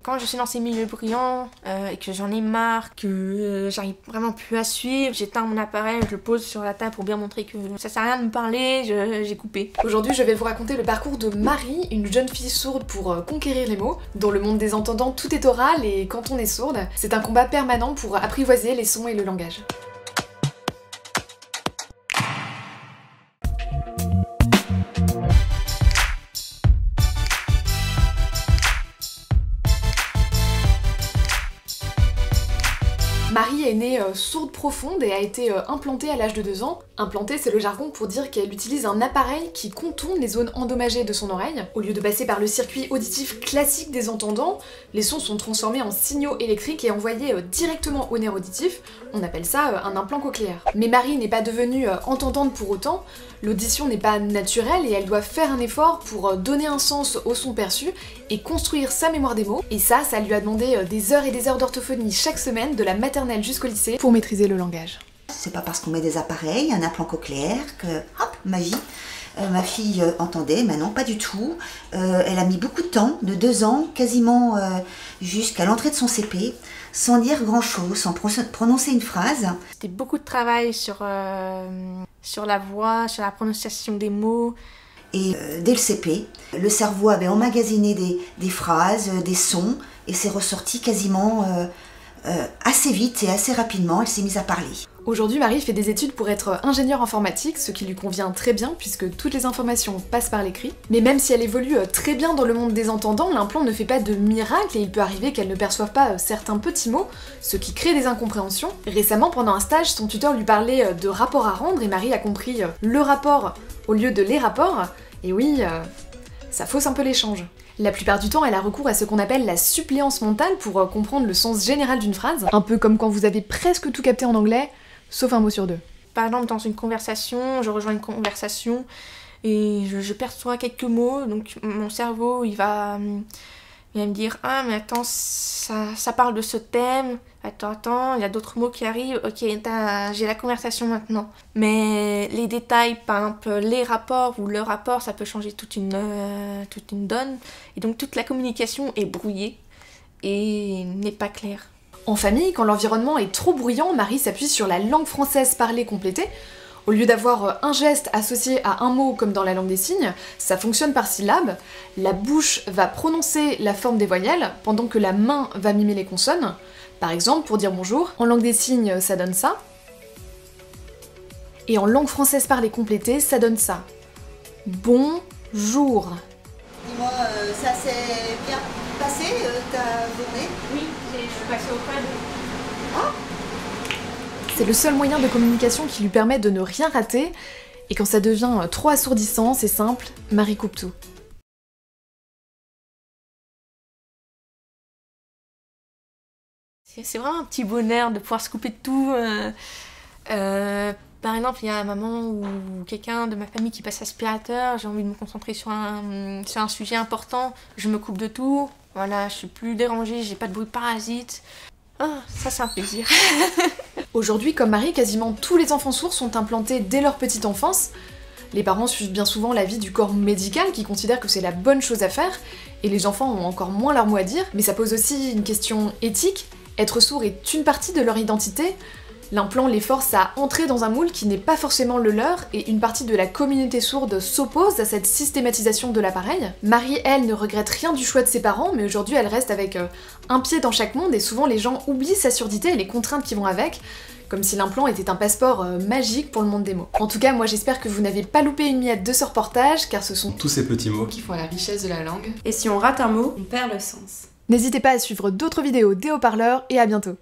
Quand je suis dans ces milieux bruyants et que j'en ai marre, que j'arrive vraiment plus à suivre, j'éteins mon appareil, je le pose sur la table pour bien montrer que ça sert à rien de me parler, j'ai coupé. Aujourd'hui, je vais vous raconter le parcours de Marie, une jeune fille sourde pour conquérir les mots. Dans le monde des entendants, tout est oral et quand on est sourde, c'est un combat permanent pour apprivoiser les sons et le langage. Marie est née sourde profonde et a été implantée à l'âge de 2 ans. Implantée, c'est le jargon pour dire qu'elle utilise un appareil qui contourne les zones endommagées de son oreille. Au lieu de passer par le circuit auditif classique des entendants, les sons sont transformés en signaux électriques et envoyés directement au nerf auditif. On appelle ça un implant cochléaire. Mais Marie n'est pas devenue entendante pour autant. L'audition n'est pas naturelle et elle doit faire un effort pour donner un sens au son perçu et construire sa mémoire des mots. Et ça lui a demandé des heures et des heures d'orthophonie chaque semaine, de la maternelle jusqu'au lycée, pour maîtriser le langage. C'est pas parce qu'on met des appareils, un implant cochléaire, que hop, magie. Ma fille entendait, mais non, pas du tout. Elle a mis beaucoup de temps, de 2 ans, quasiment jusqu'à l'entrée de son CP, sans dire grand-chose, sans prononcer une phrase. C'était beaucoup de travail sur la voix, sur la prononciation des mots. Et dès le CP, le cerveau avait emmagasiné des phrases, des sons, et c'est ressorti quasiment assez vite et assez rapidement. Elle s'est mise à parler. Aujourd'hui, Marie fait des études pour être ingénieure informatique, ce qui lui convient très bien puisque toutes les informations passent par l'écrit. Mais même si elle évolue très bien dans le monde des entendants, l'implant ne fait pas de miracle et il peut arriver qu'elle ne perçoive pas certains petits mots, ce qui crée des incompréhensions. Récemment, pendant un stage, son tuteur lui parlait de rapports à rendre et Marie a compris le rapport au lieu de les rapports. Et oui, ça fausse un peu l'échange. La plupart du temps, elle a recours à ce qu'on appelle la suppléance mentale pour comprendre le sens général d'une phrase, un peu comme quand vous avez presque tout capté en anglais, sauf un mot sur 2. Par exemple, dans une conversation, je rejoins une conversation et je perçois quelques mots, donc mon cerveau il va me dire « Ah mais attends, ça parle de ce thème, attends, il y a d'autres mots qui arrivent, ok, j'ai la conversation maintenant. » Mais les détails, par exemple les rapports ou le rapport, ça peut changer toute une donne, et donc toute la communication est brouillée et n'est pas claire. En famille, quand l'environnement est trop bruyant, Marie s'appuie sur la langue française parlée complétée. Au lieu d'avoir un geste associé à un mot comme dans la langue des signes, ça fonctionne par syllabes. La bouche va prononcer la forme des voyelles, pendant que la main va mimer les consonnes. Par exemple, pour dire bonjour, en langue des signes, ça donne ça. Et en langue française parlée complétée, ça donne ça. Bonjour. Dis-moi, ça s'est bien passé ta journée? Oui, je suis passée au code. Ah. C'est le seul moyen de communication qui lui permet de ne rien rater, et quand ça devient trop assourdissant, c'est simple, Marie coupe tout. C'est vraiment un petit bonheur de pouvoir se couper de tout. Par exemple, il y a un moment où quelqu'un de ma famille qui passe l'aspirateur, j'ai envie de me concentrer sur un sujet important, je me coupe de tout, voilà, je suis plus dérangée, j'ai pas de bruit de parasite. Ah, ça c'est un plaisir. Aujourd'hui, comme Marie, quasiment tous les enfants sourds sont implantés dès leur petite enfance. Les parents suivent bien souvent l'avis du corps médical qui considère que c'est la bonne chose à faire, et les enfants ont encore moins leur mot à dire, mais ça pose aussi une question éthique. Être sourd est une partie de leur identité. L'implant les force à entrer dans un moule qui n'est pas forcément le leur, et une partie de la communauté sourde s'oppose à cette systématisation de l'appareil. Marie, elle, ne regrette rien du choix de ses parents, mais aujourd'hui elle reste avec un pied dans chaque monde, et souvent les gens oublient sa surdité et les contraintes qui vont avec, comme si l'implant était un passeport magique pour le monde des mots. En tout cas, moi j'espère que vous n'avez pas loupé une miette de ce reportage, car ce sont tous ces petits mots qui font la richesse de la langue. Et si on rate un mot, on perd le sens. N'hésitez pas à suivre d'autres vidéos des haut-parleurs, et à bientôt.